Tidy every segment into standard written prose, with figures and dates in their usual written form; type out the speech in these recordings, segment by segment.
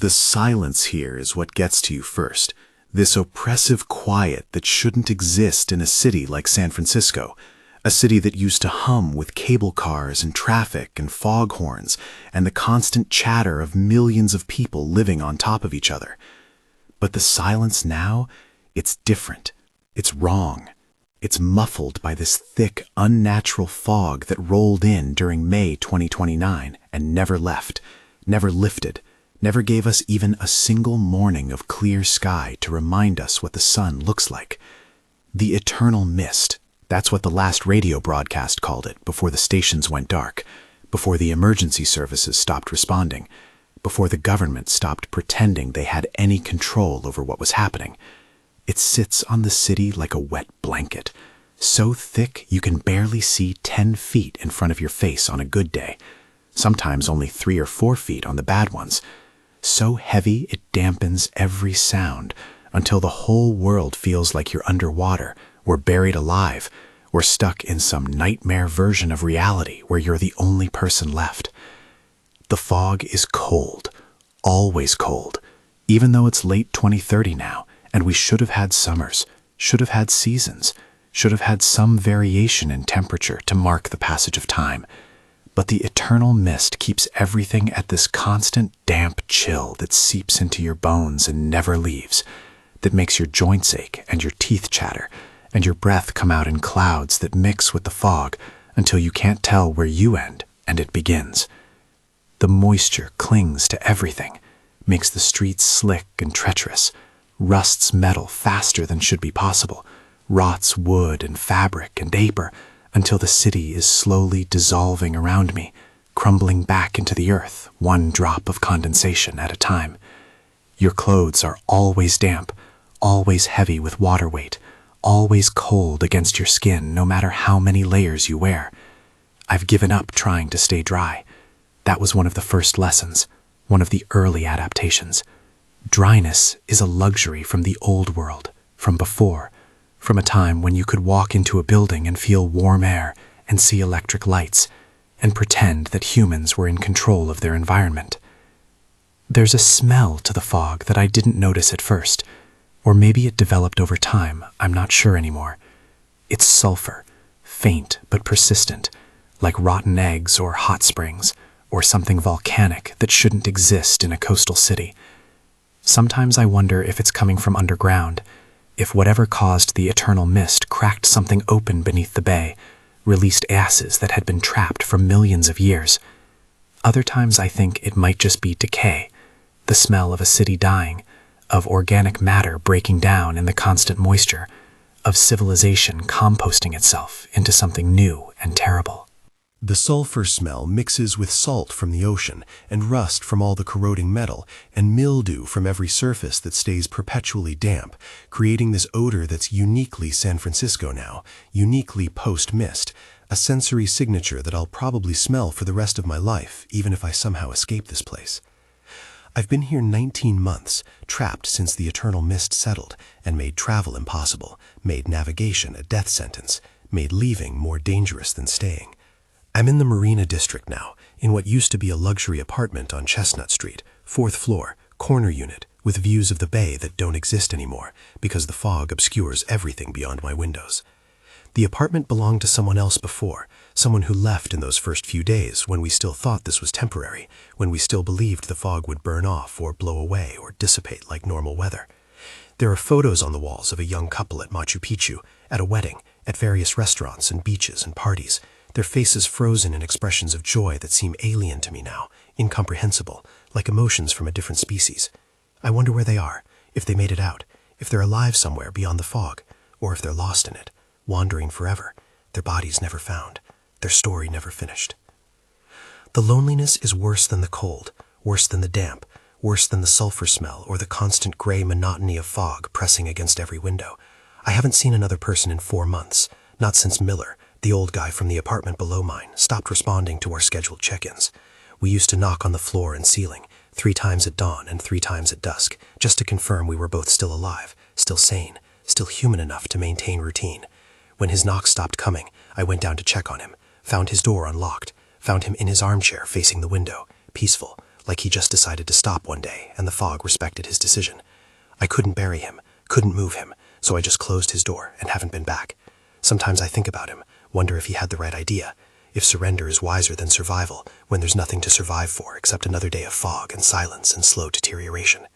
The silence here is what gets to you first. This oppressive quiet that shouldn't exist in a city like San Francisco, a city that used to hum with cable cars and traffic and foghorns and the constant chatter of millions of people living on top of each other. But the silence now, it's different. It's wrong. It's muffled by this thick, unnatural fog that rolled in during May 2029 and never left, never lifted, never gave us even a single morning of clear sky to remind us what the sun looks like. The eternal mist, that's what the last radio broadcast called it before the stations went dark, before the emergency services stopped responding, before the government stopped pretending they had any control over what was happening. It sits on the city like a wet blanket, so thick you can barely see 10 feet in front of your face on a good day, sometimes only 3 or 4 feet on the bad ones. So heavy it dampens every sound until the whole world feels like you're underwater, or buried alive, or stuck in some nightmare version of reality where you're the only person left. The fog is cold, always cold, even though it's late 2030 now, and we should have had summers, should have had seasons, should have had some variation in temperature to mark the passage of time. But the eternal mist keeps everything at this constant damp chill that seeps into your bones and never leaves, that makes your joints ache and your teeth chatter, and your breath come out in clouds that mix with the fog until you can't tell where you end and it begins. The moisture clings to everything, makes the streets slick and treacherous, rusts metal faster than should be possible, rots wood and fabric and paper, until the city is slowly dissolving around me, crumbling back into the earth, one drop of condensation at a time. Your clothes are always damp, always heavy with water weight, always cold against your skin no matter how many layers you wear. I've given up trying to stay dry. That was one of the first lessons, one of the early adaptations. Dryness is a luxury from the old world, from before, from a time when you could walk into a building and feel warm air and see electric lights and pretend that humans were in control of their environment. There's a smell to the fog that I didn't notice at first, or maybe it developed over time, I'm not sure anymore. It's sulfur, faint but persistent, like rotten eggs or hot springs, or something volcanic that shouldn't exist in a coastal city. Sometimes I wonder if it's coming from underground, if whatever caused the eternal mist cracked something open beneath the bay, released gases that had been trapped for millions of years. Other times I think it might just be decay, the smell of a city dying, of organic matter breaking down in the constant moisture, of civilization composting itself into something new and terrible. The sulfur smell mixes with salt from the ocean and rust from all the corroding metal and mildew from every surface that stays perpetually damp, creating this odor that's uniquely San Francisco now, uniquely post-mist, a sensory signature that I'll probably smell for the rest of my life, even if I somehow escape this place. I've been here 19 months, trapped since the eternal mist settled and made travel impossible, made navigation a death sentence, made leaving more dangerous than staying. I'm in the Marina District now, in what used to be a luxury apartment on Chestnut Street, 4th floor, corner unit, with views of the bay that don't exist anymore because the fog obscures everything beyond my windows. The apartment belonged to someone else before, someone who left in those first few days when we still thought this was temporary, when we still believed the fog would burn off or blow away or dissipate like normal weather. There are photos on the walls of a young couple at Machu Picchu, at a wedding, at various restaurants and beaches and parties, their faces frozen in expressions of joy that seem alien to me now, incomprehensible, like emotions from a different species. I wonder where they are, if they made it out, if they're alive somewhere beyond the fog, or if they're lost in it, wandering forever, their bodies never found, their story never finished. The loneliness is worse than the cold, worse than the damp, worse than the sulfur smell or the constant gray monotony of fog pressing against every window. I haven't seen another person in 4 months, not since Miller, the old guy from the apartment below mine, stopped responding to our scheduled check-ins. We used to knock on the floor and ceiling, 3 times at dawn and 3 times at dusk, just to confirm we were both still alive, still sane, still human enough to maintain routine. When his knocks stopped coming, I went down to check on him, found his door unlocked, found him in his armchair facing the window, peaceful, like he just decided to stop one day and the fog respected his decision. I couldn't bury him, couldn't move him, so I just closed his door and haven't been back. Sometimes I think about him, wonder if he had the right idea, if surrender is wiser than survival when there's nothing to survive for except another day of fog and silence and slow deterioration.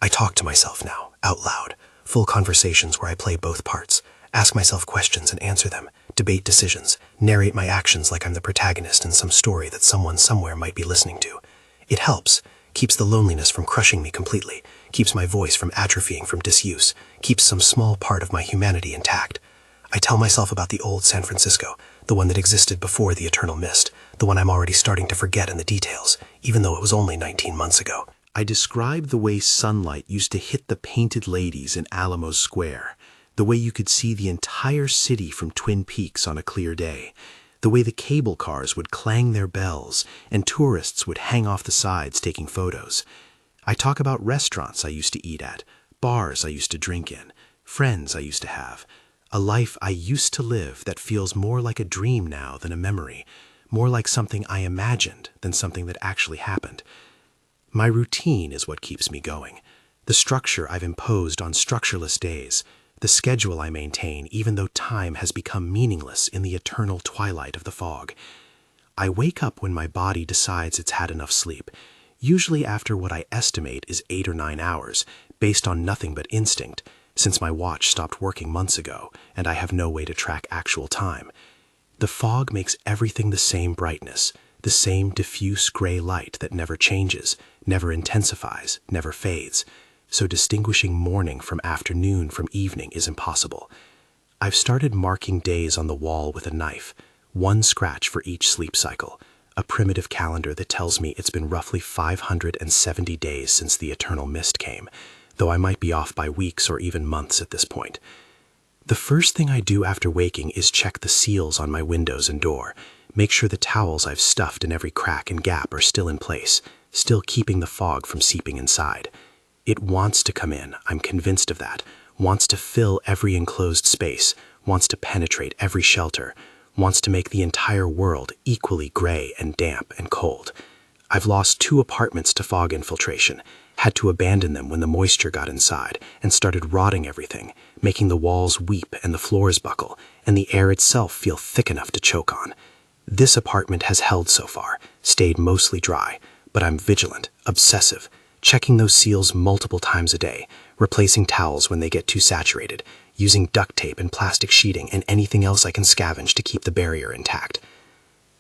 I talk to myself now, out loud, full conversations where I play both parts, ask myself questions and answer them, debate decisions, narrate my actions like I'm the protagonist in some story that someone somewhere might be listening to. It helps, keeps the loneliness from crushing me completely, keeps my voice from atrophying from disuse, keeps some small part of my humanity intact. I tell myself about the old San Francisco, the one that existed before the eternal mist, the one I'm already starting to forget in the details, even though it was only 19 months ago. I describe the way sunlight used to hit the painted ladies in Alamo Square, the way you could see the entire city from Twin Peaks on a clear day, the way the cable cars would clang their bells and tourists would hang off the sides taking photos. I talk about restaurants I used to eat at, bars I used to drink in, friends I used to have, a life I used to live that feels more like a dream now than a memory, more like something I imagined than something that actually happened. My routine is what keeps me going, the structure I've imposed on structureless days, the schedule I maintain even though time has become meaningless in the eternal twilight of the fog. I wake up when my body decides it's had enough sleep, usually after what I estimate is 8 or 9 hours, based on nothing but instinct, since my watch stopped working months ago and I have no way to track actual time. The fog makes everything the same brightness, the same diffuse gray light that never changes, never intensifies, never fades. So distinguishing morning from afternoon from evening is impossible. I've started marking days on the wall with a knife, one scratch for each sleep cycle, a primitive calendar that tells me it's been roughly 570 days since the eternal mist came, though I might be off by weeks or even months at this point. The first thing I do after waking is check the seals on my windows and door, make sure the towels I've stuffed in every crack and gap are still in place, still keeping the fog from seeping inside. It wants to come in, I'm convinced of that, wants to fill every enclosed space, wants to penetrate every shelter, wants to make the entire world equally gray and damp and cold. I've lost 2 apartments to fog infiltration, had to abandon them when the moisture got inside and started rotting everything, making the walls weep and the floors buckle, and the air itself feel thick enough to choke on. This apartment has held so far, stayed mostly dry, but I'm vigilant, obsessive, checking those seals multiple times a day, replacing towels when they get too saturated, using duct tape and plastic sheeting and anything else I can scavenge to keep the barrier intact.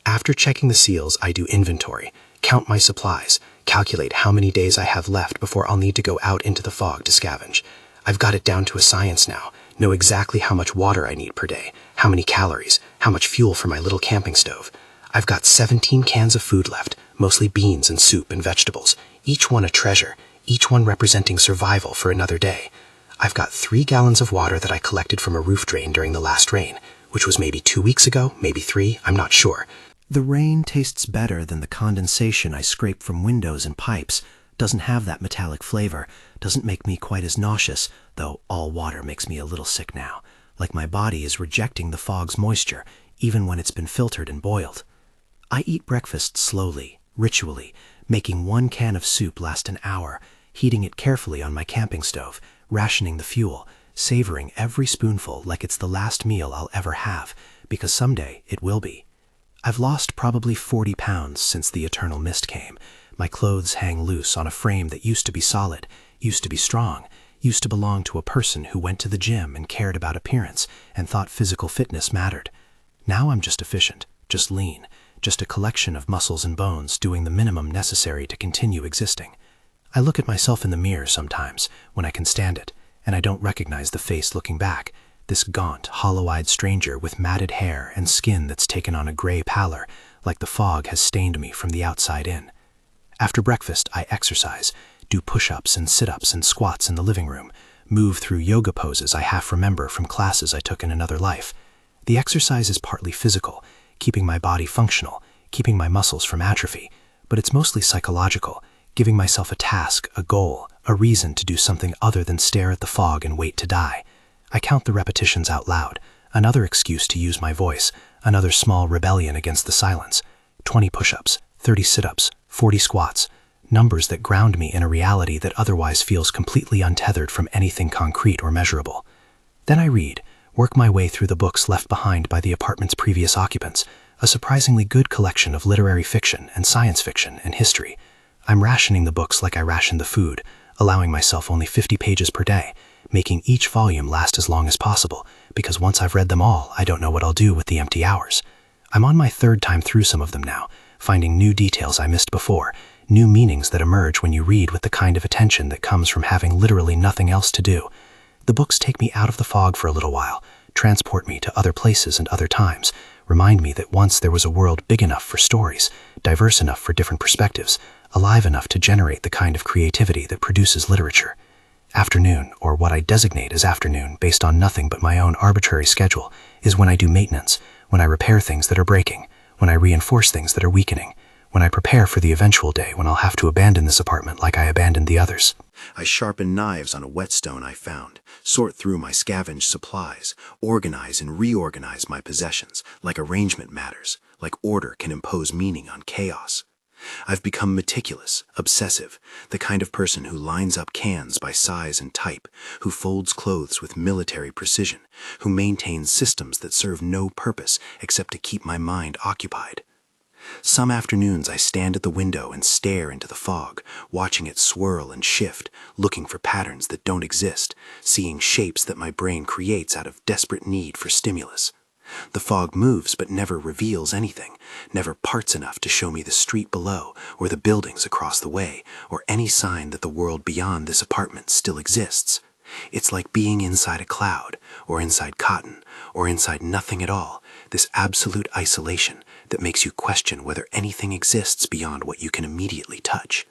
After checking the seals, I do inventory, count my supplies, calculate how many days I have left before I'll need to go out into the fog to scavenge. I've got it down to a science now, know exactly how much water I need per day, how many calories, how much fuel for my little camping stove. I've got 17 cans of food left, mostly beans and soup and vegetables, each one a treasure, each one representing survival for another day. I've got 3 gallons of water that I collected from a roof drain during the last rain, which was maybe 2 weeks ago, maybe 3, I'm not sure. The rain tastes better than the condensation I scrape from windows and pipes, doesn't have that metallic flavor, doesn't make me quite as nauseous, though all water makes me a little sick now, like my body is rejecting the fog's moisture, even when it's been filtered and boiled. I eat breakfast slowly, ritually, making 1 can of soup last an hour, heating it carefully on my camping stove, rationing the fuel, savoring every spoonful like it's the last meal I'll ever have, because someday it will be. I've lost probably 40 pounds since the eternal mist came. My clothes hang loose on a frame that used to be solid, used to be strong, used to belong to a person who went to the gym and cared about appearance and thought physical fitness mattered. Now I'm just efficient, just lean, just a collection of muscles and bones doing the minimum necessary to continue existing. I look at myself in the mirror sometimes, when I can stand it, and I don't recognize the face looking back, this gaunt, hollow-eyed stranger with matted hair and skin that's taken on a gray pallor, like the fog has stained me from the outside in. After breakfast, I exercise, do push-ups and sit-ups and squats in the living room, move through yoga poses I half remember from classes I took in another life. The exercise is partly physical, keeping my body functional, keeping my muscles from atrophy, but it's mostly psychological, giving myself a task, a goal, a reason to do something other than stare at the fog and wait to die. I count the repetitions out loud, another excuse to use my voice, another small rebellion against the silence. 20 push-ups, 30 sit-ups, 40 squats. numbers that ground me in a reality that otherwise feels completely untethered from anything concrete or measurable. Then I read, work my way through the books left behind by the apartment's previous occupants, a surprisingly good collection of literary fiction and science fiction and history. I'm rationing the books like I ration the food, allowing myself only 50 pages per day, making each volume last as long as possible, because once I've read them all, I don't know what I'll do with the empty hours. I'm on my third time through some of them now, finding new details I missed before, new meanings that emerge when you read with the kind of attention that comes from having literally nothing else to do. The books take me out of the fog for a little while, transport me to other places and other times, remind me that once there was a world big enough for stories, diverse enough for different perspectives, alive enough to generate the kind of creativity that produces literature. Afternoon, or what I designate as afternoon based on nothing but my own arbitrary schedule, is when I do maintenance, when I repair things that are breaking, when I reinforce things that are weakening, when I prepare for the eventual day when I'll have to abandon this apartment like I abandoned the others. I sharpen knives on a whetstone I found, sort through my scavenged supplies, organize and reorganize my possessions, like arrangement matters, like order can impose meaning on chaos. I've become meticulous, obsessive, the kind of person who lines up cans by size and type, who folds clothes with military precision, who maintains systems that serve no purpose except to keep my mind occupied. Some afternoons I stand at the window and stare into the fog, watching it swirl and shift, looking for patterns that don't exist, seeing shapes that my brain creates out of desperate need for stimulus. The fog moves but never reveals anything, never parts enough to show me the street below or the buildings across the way or any sign that the world beyond this apartment still exists. It's like being inside a cloud or inside cotton or inside nothing at all, this absolute isolation that makes you question whether anything exists beyond what you can immediately touch.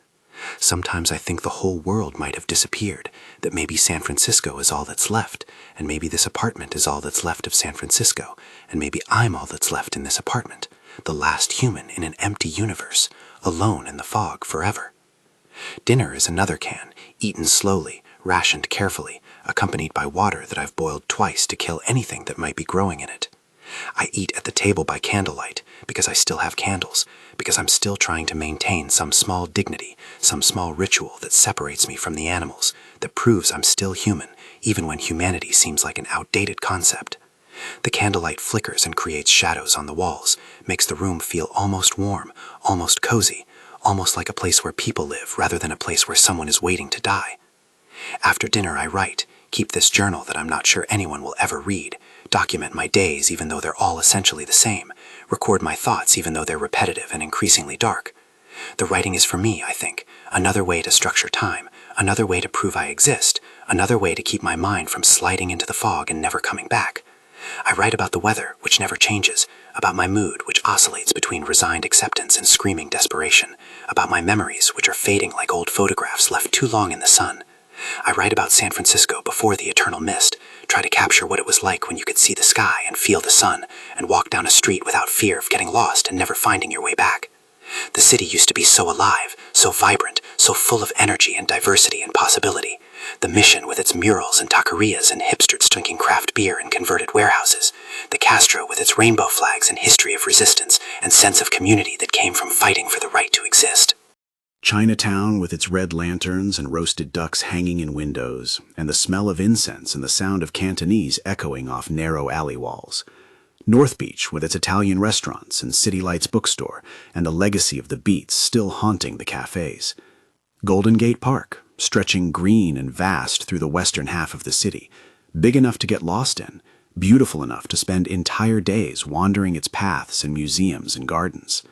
Sometimes I think the whole world might have disappeared, that maybe San Francisco is all that's left, and maybe this apartment is all that's left of San Francisco, and maybe I'm all that's left in this apartment, the last human in an empty universe, alone in the fog forever. Dinner is another can, eaten slowly, rationed carefully, accompanied by water that I've boiled twice to kill anything that might be growing in it. I eat at the table by candlelight, because I still have candles, because I'm still trying to maintain some small dignity, some small ritual that separates me from the animals, that proves I'm still human, even when humanity seems like an outdated concept. The candlelight flickers and creates shadows on the walls, makes the room feel almost warm, almost cozy, almost like a place where people live rather than a place where someone is waiting to die. After dinner I write, keep this journal that I'm not sure anyone will ever read, document my days even though they're all essentially the same, record my thoughts even though they're repetitive and increasingly dark. The writing is for me, I think, another way to structure time, another way to prove I exist, another way to keep my mind from sliding into the fog and never coming back. I write about the weather, which never changes, about my mood, which oscillates between resigned acceptance and screaming desperation, about my memories, which are fading like old photographs left too long in the sun. I write about San Francisco before the eternal mist, try to capture what it was like when you could see the sky and feel the sun, and walk down a street without fear of getting lost and never finding your way back. The city used to be so alive, so vibrant, so full of energy and diversity and possibility. The Mission with its murals and taquerias and hipsters drinking craft beer in converted warehouses. The Castro with its rainbow flags and history of resistance and sense of community that came from fighting for the right to exist. Chinatown with its red lanterns and roasted ducks hanging in windows, and the smell of incense and the sound of Cantonese echoing off narrow alley walls. North Beach with its Italian restaurants and City Lights bookstore, and a legacy of the beats still haunting the cafes. Golden Gate Park, stretching green and vast through the western half of the city, big enough to get lost in, beautiful enough to spend entire days wandering its paths and museums and gardens.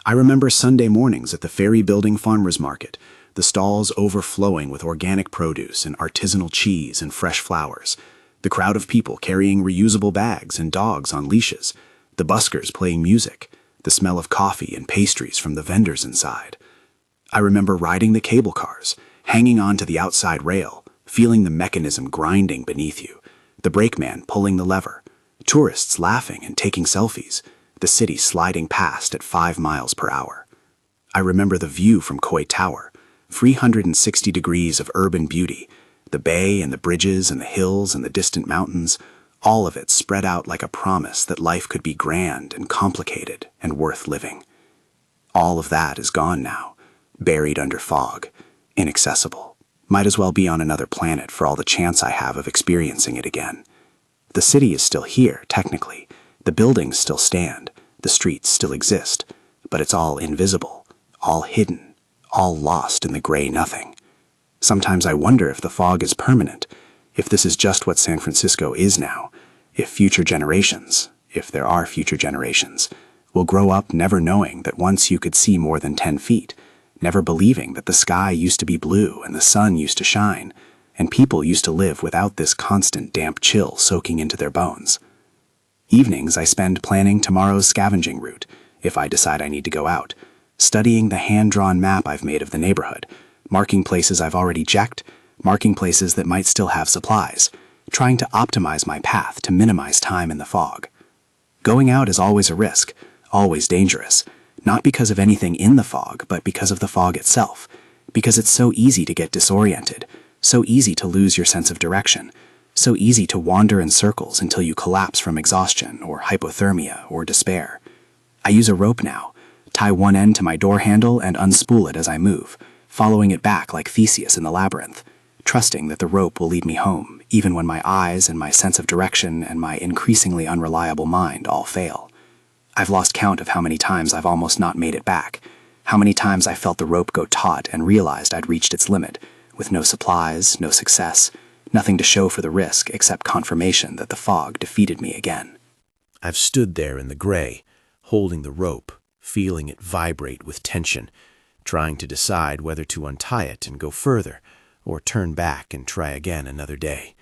I remember Sunday mornings at the Ferry Building Farmers Market, the stalls overflowing with organic produce and artisanal cheese and fresh flowers, the crowd of people carrying reusable bags and dogs on leashes, the buskers playing music, the smell of coffee and pastries from the vendors inside. I remember riding the cable cars, hanging on to the outside rail, feeling the mechanism grinding beneath you, the brakeman pulling the lever, tourists laughing and taking selfies, the city sliding past at 5 miles per hour. I remember the view from Koi Tower, 360 degrees of urban beauty, the bay and the bridges and the hills and the distant mountains, all of it spread out like a promise that life could be grand and complicated and worth living. All of that is gone now, buried under fog, inaccessible. Might as well be on another planet for all the chance I have of experiencing it again. The city is still here, technically. The buildings still stand. The streets still exist. But it's all invisible, all hidden, all lost in the gray nothing. Sometimes I wonder if the fog is permanent, if this is just what San Francisco is now, if future generations, if there are future generations, will grow up never knowing that once you could see more than 10 feet, never believing that the sky used to be blue and the sun used to shine, and people used to live without this constant damp chill soaking into their bones. Evenings I spend planning tomorrow's scavenging route, if I decide I need to go out, studying the hand-drawn map I've made of the neighborhood, marking places I've already checked, marking places that might still have supplies, trying to optimize my path to minimize time in the fog. Going out is always a risk, always dangerous, not because of anything in the fog, but because of the fog itself, because it's so easy to get disoriented, so easy to lose your sense of direction, so easy to wander in circles until you collapse from exhaustion or hypothermia or despair. I use a rope now, tie one end to my door handle and unspool it as I move, following it back like Theseus in the labyrinth, trusting that the rope will lead me home, even when my eyes and my sense of direction and my increasingly unreliable mind all fail. I've lost count of how many times I've almost not made it back, how many times I felt the rope go taut and realized I'd reached its limit, with no supplies, no success, nothing to show for the risk except confirmation that the fog defeated me again. I've stood there in the gray, holding the rope, feeling it vibrate with tension, trying to decide whether to untie it and go further, or turn back and try again another day.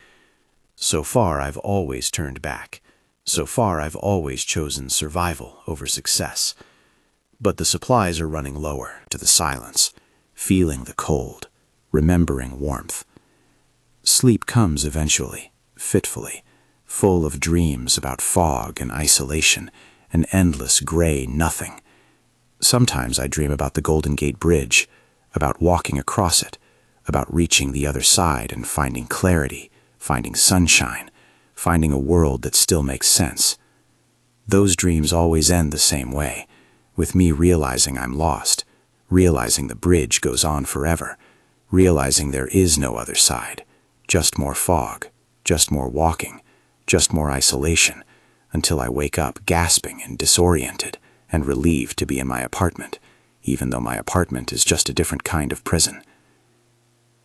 So far, I've always turned back. So far, I've always chosen survival over success. But the supplies are running lower to the silence, feeling the cold, remembering warmth. Sleep comes eventually, fitfully, full of dreams about fog and isolation, an endless gray nothing. Sometimes I dream about the Golden Gate Bridge, about walking across it, about reaching the other side and finding clarity, finding sunshine, finding a world that still makes sense. Those dreams always end the same way, with me realizing I'm lost, realizing the bridge goes on forever, realizing there is no other side, just more fog, just more walking, just more isolation, until I wake up gasping and disoriented and relieved to be in my apartment, even though my apartment is just a different kind of prison.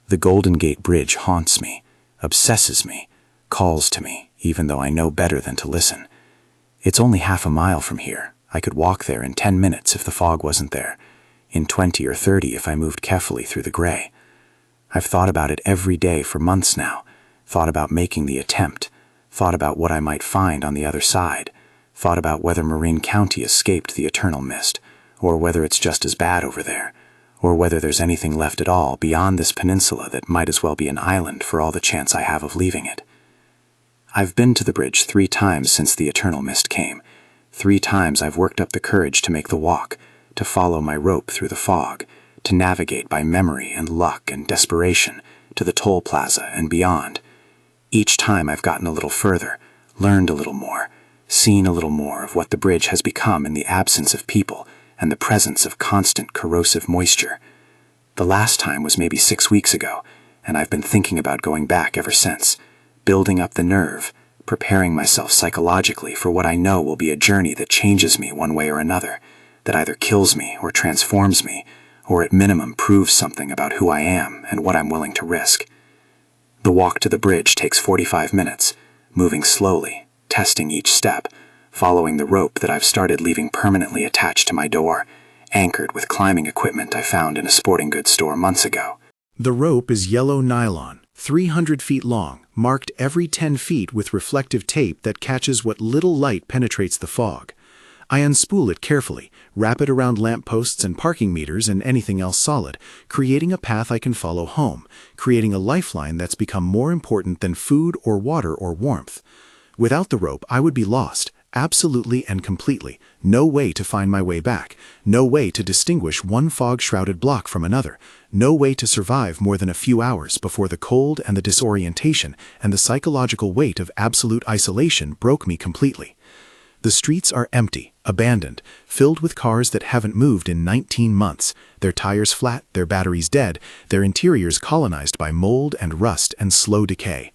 The Golden Gate Bridge haunts me, obsesses me, calls to me, even though I know better than to listen. It's only half a mile from here. I could walk there in 10 minutes if the fog wasn't there, in 20 or 30 if I moved carefully through the gray. I've thought about it every day for months now, thought about making the attempt, thought about what I might find on the other side, thought about whether Marin County escaped the eternal mist, or whether it's just as bad over there, or whether there's anything left at all beyond this peninsula that might as well be an island for all the chance I have of leaving it. I've been to the bridge 3 times since the eternal mist came. 3 times I've worked up the courage to make the walk, to follow my rope through the fog, to navigate by memory and luck and desperation to the toll plaza and beyond. Each time I've gotten a little further, learned a little more, seen a little more of what the bridge has become in the absence of people and the presence of constant corrosive moisture. The last time was maybe 6 weeks ago, and I've been thinking about going back ever since, building up the nerve, preparing myself psychologically for what I know will be a journey that changes me one way or another, that either kills me or transforms me, or at minimum proves something about who I am and what I'm willing to risk. The walk to the bridge takes 45 minutes, moving slowly, testing each step, following the rope that I've started leaving permanently attached to my door, anchored with climbing equipment I found in a sporting goods store months ago. The rope is yellow nylon, 300 feet long, marked every 10 feet with reflective tape that catches what little light penetrates the fog. I unspool it carefully, wrap it around lampposts and parking meters and anything else solid, creating a path I can follow home, creating a lifeline that's become more important than food or water or warmth. Without the rope, I would be lost, absolutely and completely. No way to find my way back, no way to distinguish one fog-shrouded block from another, no way to survive more than a few hours before the cold and the disorientation and the psychological weight of absolute isolation broke me completely. The streets are empty, abandoned, filled with cars that haven't moved in 19 months, their tires flat, their batteries dead, their interiors colonized by mold and rust and slow decay.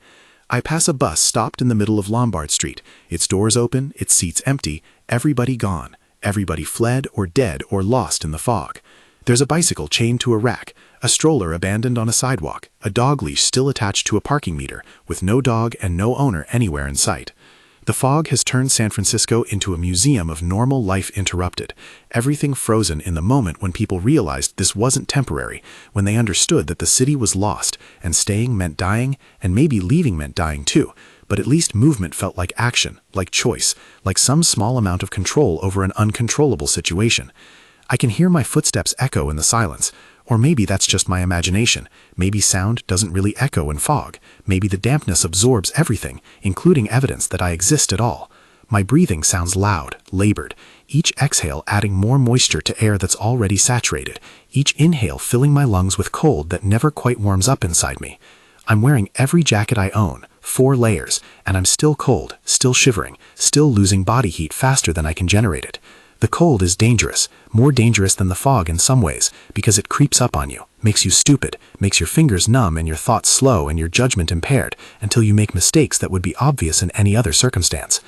I pass a bus stopped in the middle of Lombard Street, its doors open, its seats empty, everybody gone, everybody fled or dead or lost in the fog. There's a bicycle chained to a rack, a stroller abandoned on a sidewalk, a dog leash still attached to a parking meter, with no dog and no owner anywhere in sight. The fog has turned San Francisco into a museum of normal life interrupted, everything frozen in the moment when people realized this wasn't temporary, when they understood that the city was lost, and staying meant dying, and maybe leaving meant dying too, but at least movement felt like action, like choice, like some small amount of control over an uncontrollable situation. I can hear my footsteps echo in the silence. Or maybe that's just my imagination. Maybe sound doesn't really echo in fog. Maybe the dampness absorbs everything, including evidence that I exist at all. My breathing sounds loud, labored, each exhale adding more moisture to air that's already saturated, each inhale filling my lungs with cold that never quite warms up inside me. I'm wearing every jacket I own, 4 layers, and I'm still cold, still shivering, still losing body heat faster than I can generate it. The cold is dangerous, more dangerous than the fog in some ways, because it creeps up on you, makes you stupid, makes your fingers numb and your thoughts slow and your judgment impaired, until you make mistakes that would be obvious in any other circumstance.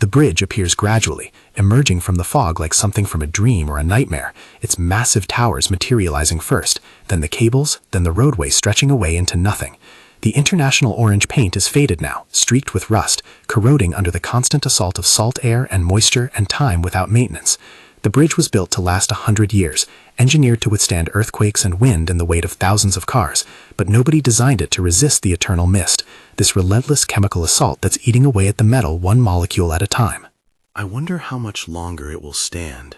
The bridge appears gradually, emerging from the fog like something from a dream or a nightmare, its massive towers materializing first, then the cables, then the roadway stretching away into nothing. The international orange paint is faded now, streaked with rust, corroding under the constant assault of salt air and moisture and time without maintenance. The bridge was built to last 100 years, engineered to withstand earthquakes and wind and the weight of thousands of cars, but nobody designed it to resist the eternal mist, this relentless chemical assault that's eating away at the metal one molecule at a time. I wonder how much longer it will stand,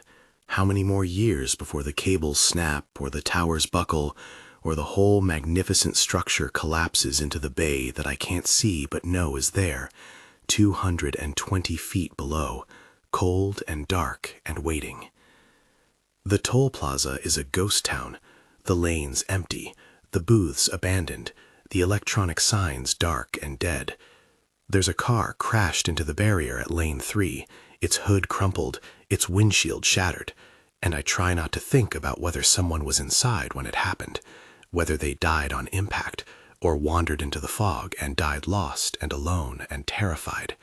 how many more years before the cables snap or the towers buckle, or the whole magnificent structure collapses into the bay that I can't see but know is there, 220 feet below, cold and dark and waiting. The toll plaza is a ghost town, the lanes empty, the booths abandoned, the electronic signs dark and dead. There's a car crashed into the barrier at lane 3, its hood crumpled, its windshield shattered, and I try not to think about whether someone was inside when it happened, whether they died on impact, or wandered into the fog and died lost and alone and terrified.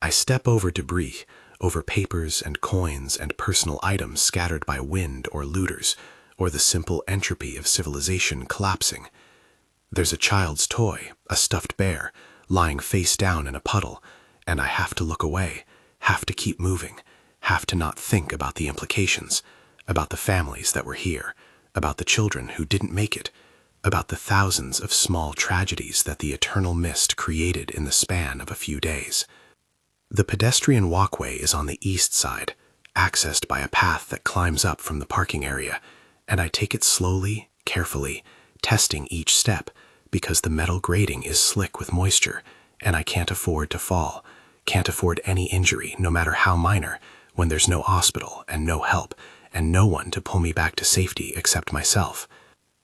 I step over debris, over papers and coins and personal items scattered by wind or looters, or the simple entropy of civilization collapsing. There's a child's toy, a stuffed bear, lying face down in a puddle, and I have to look away, have to keep moving, have to not think about the implications, about the families that were here, about the children who didn't make it, about the thousands of small tragedies that the eternal mist created in the span of a few days. The pedestrian walkway is on the east side, accessed by a path that climbs up from the parking area, and I take it slowly, carefully, testing each step, because the metal grating is slick with moisture, and I can't afford to fall, can't afford any injury, no matter how minor, when there's no hospital and no help, and no one to pull me back to safety except myself.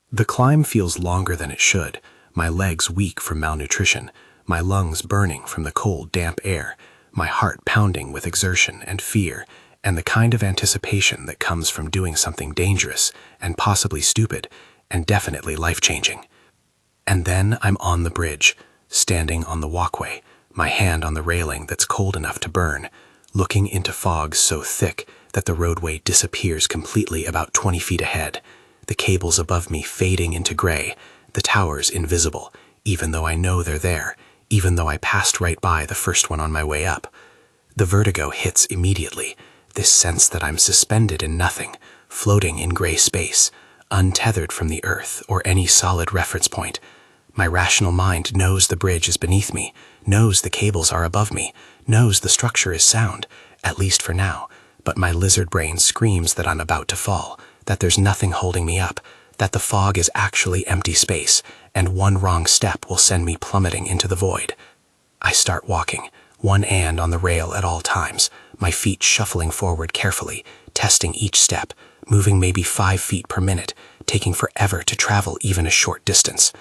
The climb feels longer than it should, my legs weak from malnutrition, my lungs burning from the cold, damp air, my heart pounding with exertion and fear, and the kind of anticipation that comes from doing something dangerous and possibly stupid and definitely life-changing. And then I'm on the bridge, standing on the walkway, my hand on the railing that's cold enough to burn, looking into fog so thick that the roadway disappears completely about 20 feet ahead, the cables above me fading into gray, the towers invisible, even though I know they're there, even though I passed right by the first one on my way up. The vertigo hits immediately, this sense that I'm suspended in nothing, floating in gray space, untethered from the earth or any solid reference point. My rational mind knows the bridge is beneath me, knows the cables are above me, knows the structure is sound, at least for now, but my lizard brain screams that I'm about to fall, that there's nothing holding me up, that the fog is actually empty space, and one wrong step will send me plummeting into the void. I start walking, one hand on the rail at all times, my feet shuffling forward carefully, testing each step, moving maybe 5 feet per minute, taking forever to travel even a short distance.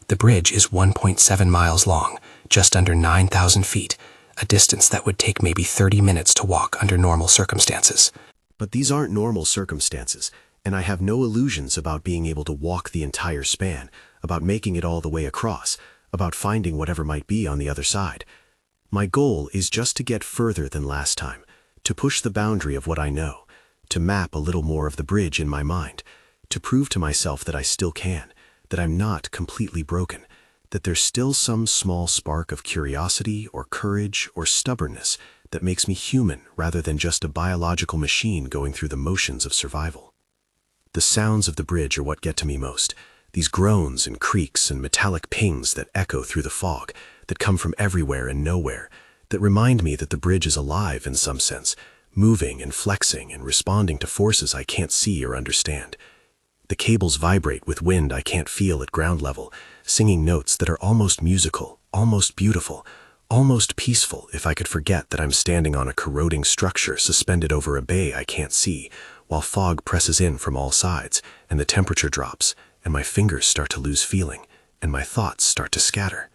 The bridge is 1.7 miles long, just under 9,000 feet, a distance that would take maybe 30 minutes to walk under normal circumstances. But these aren't normal circumstances, and I have no illusions about being able to walk the entire span, about making it all the way across, about finding whatever might be on the other side. My goal is just to get further than last time, to push the boundary of what I know, to map a little more of the bridge in my mind, to prove to myself that I still can, that I'm not completely broken, that there's still some small spark of curiosity or courage or stubbornness that makes me human rather than just a biological machine going through the motions of survival. The sounds of the bridge are what get to me most, these groans and creaks and metallic pings that echo through the fog, that come from everywhere and nowhere, that remind me that the bridge is alive in some sense, moving and flexing and responding to forces I can't see or understand. The cables vibrate with wind I can't feel at ground level, singing notes that are almost musical, almost beautiful, almost peaceful if I could forget that I'm standing on a corroding structure suspended over a bay I can't see, while fog presses in from all sides, and the temperature drops, and my fingers start to lose feeling, and my thoughts start to scatter.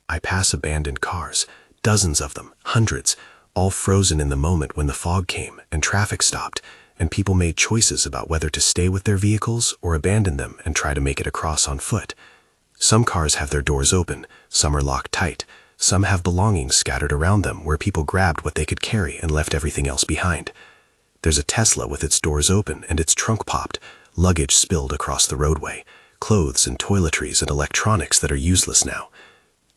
I pass abandoned cars, dozens of them, hundreds, all frozen in the moment when the fog came and traffic stopped, and people made choices about whether to stay with their vehicles or abandon them and try to make it across on foot. Some cars have their doors open, some are locked tight, some have belongings scattered around them where people grabbed what they could carry and left everything else behind. There's a Tesla with its doors open and its trunk popped, luggage spilled across the roadway, clothes and toiletries and electronics that are useless now.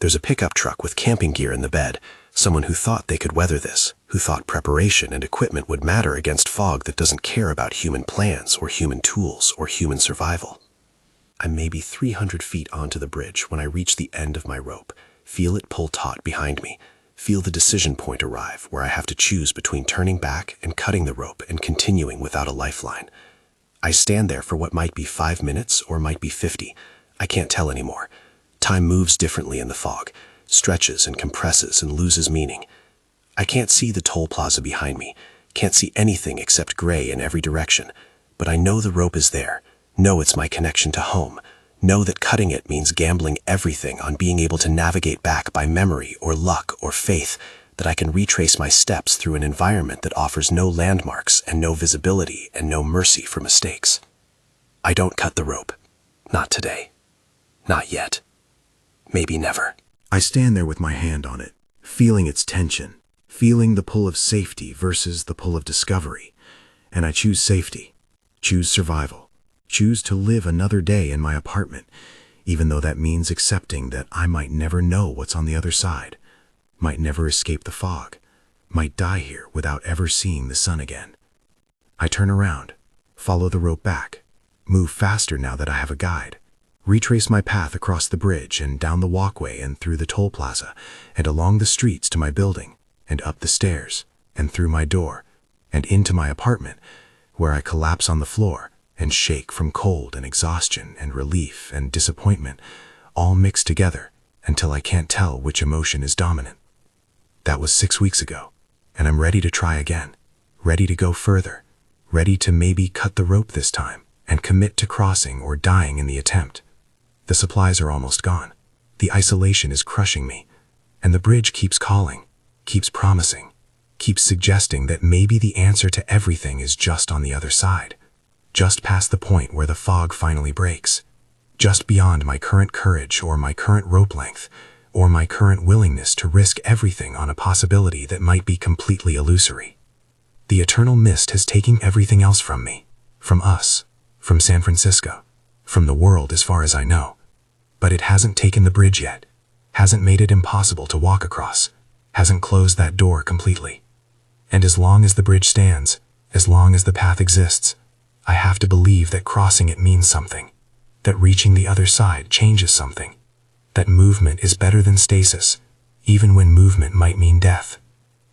There's a pickup truck with camping gear in the bed, someone who thought they could weather this, who thought preparation and equipment would matter against fog that doesn't care about human plans or human tools or human survival. I'm maybe 300 feet onto the bridge when I reach the end of my rope, feel it pull taut behind me, feel the decision point arrive where I have to choose between turning back and cutting the rope and continuing without a lifeline. I stand there for what might be 5 minutes or might be 50. I can't tell anymore. Time moves differently in the fog, stretches and compresses and loses meaning. I can't see the toll plaza behind me, can't see anything except gray in every direction, but I know the rope is there, know it's my connection to home, know that cutting it means gambling everything on being able to navigate back by memory or luck or faith, that I can retrace my steps through an environment that offers no landmarks and no visibility and no mercy for mistakes. I don't cut the rope. Not today. Not yet. Maybe never. I stand there with my hand on it, feeling its tension, feeling the pull of safety versus the pull of discovery. And I choose safety, choose survival, choose to live another day in my apartment, even though that means accepting that I might never know what's on the other side, might never escape the fog, might die here without ever seeing the sun again. I turn around, follow the rope back, move faster now that I have a guide, retrace my path across the bridge and down the walkway and through the toll plaza and along the streets to my building and up the stairs and through my door and into my apartment, where I collapse on the floor and shake from cold and exhaustion and relief and disappointment, all mixed together until I can't tell which emotion is dominant. That was 6 weeks ago, and I'm ready to try again, ready to go further, ready to maybe cut the rope this time and commit to crossing or dying in the attempt. The supplies are almost gone. The isolation is crushing me, and the bridge keeps calling, keeps promising, keeps suggesting that maybe the answer to everything is just on the other side, just past the point where the fog finally breaks, just beyond my current courage or my current rope length, or my current willingness to risk everything on a possibility that might be completely illusory. The eternal mist has taken everything else from me, from us, from San Francisco, from the world as far as I know. But it hasn't taken the bridge yet, hasn't made it impossible to walk across, hasn't closed that door completely. And as long as the bridge stands, as long as the path exists, I have to believe that crossing it means something, that reaching the other side changes something, that movement is better than stasis, even when movement might mean death.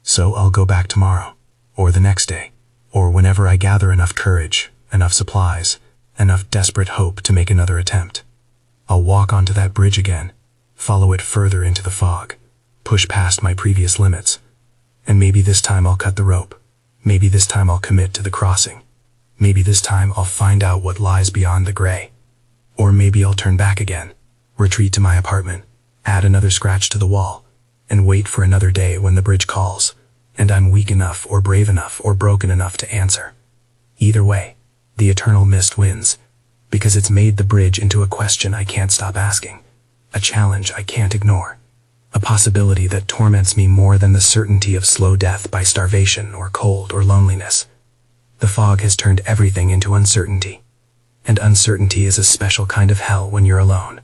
So I'll go back tomorrow, or the next day, or whenever I gather enough courage, enough supplies, enough desperate hope to make another attempt. I'll walk onto that bridge again, follow it further into the fog, push past my previous limits, and maybe this time I'll cut the rope. Maybe this time I'll commit to the crossing. Maybe this time I'll find out what lies beyond the gray. Or maybe I'll turn back again, retreat to my apartment, add another scratch to the wall, and wait for another day when the bridge calls, and I'm weak enough or brave enough or broken enough to answer. Either way, the eternal mist wins, because it's made the bridge into a question I can't stop asking, a challenge I can't ignore, a possibility that torments me more than the certainty of slow death by starvation or cold or loneliness. The fog has turned everything into uncertainty, and uncertainty is a special kind of hell when you're alone.